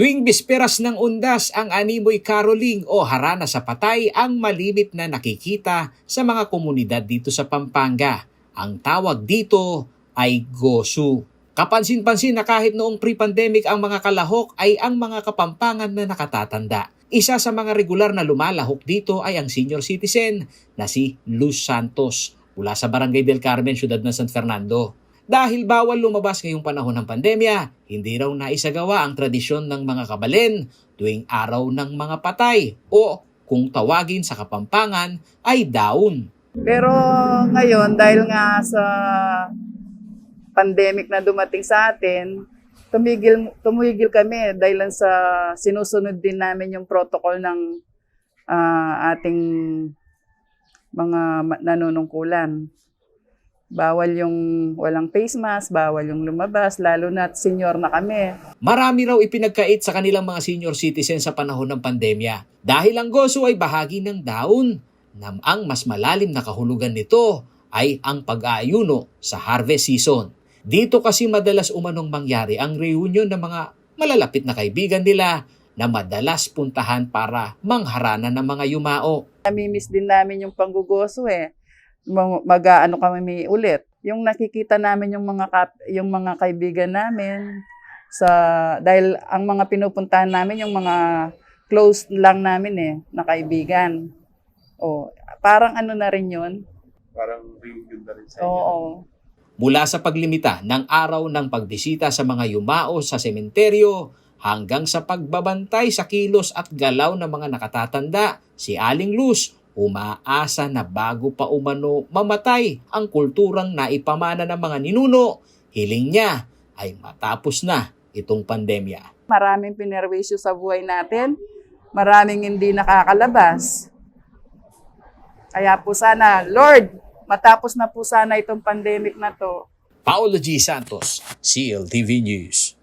Tuwing bisperas ng undas, ang animoy caroling o harana sa patay ang malimit na nakikita sa mga komunidad dito sa Pampanga. Ang tawag dito ay Gosu. Kapansin-pansin na kahit noong pre-pandemic ang mga kalahok ay ang mga Kapampangan na nakatatanda. Isa sa mga regular na lumalahok dito ay ang senior citizen na si Luz Santos mula sa Barangay del Carmen, Ciudad ng San Fernando. Dahil bawal lumabas ngayong panahon ng pandemya, hindi raw naisagawa ang tradisyon ng mga kabalen tuwing araw ng mga patay o kung tawagin sa Kapampangan ay daon. Pero ngayon, dahil nga sa pandemic na dumating sa atin, tumigil kami dahil lang sa sinusunod din namin yung protocol ng ating mga nanunungkulan. Bawal yung walang face mask, bawal yung lumabas, lalo na senior na kami. Marami raw ipinagkait sa kanilang mga senior citizen sa panahon ng pandemya dahil ang Gosu ay bahagi ng daon na ang mas malalim na kahulugan nito ay ang pag-aayuno sa harvest season. Dito kasi madalas umanong mangyari ang reunion ng mga malalapit na kaibigan nila na madalas puntahan para mangharana ng mga yumao. Namimiss din namin yung panggugoso eh. Mag-aano kami ulit. Yung nakikita namin yung mga kaibigan namin dahil ang mga pinupuntahan namin yung mga close lang namin na kaibigan. Parang ano na rin 'yun. Parang reunion na rin sa inyo. Oo. Mula sa paglimita ng araw ng pagbisita sa mga yumao sa sementeryo hanggang sa pagbabantay sa kilos at galaw ng mga nakatatanda, si Aling Luz umaasa na bago pa umano mamatay ang kulturang naipamana ng mga ninuno, hiling niya ay matapos na itong pandemya. Maraming pinerwisyo sa buhay natin, maraming hindi nakakalabas. Kaya po sana, Lord, matapos na po sana itong pandemic na to. Paolo G. Santos, CLTV News.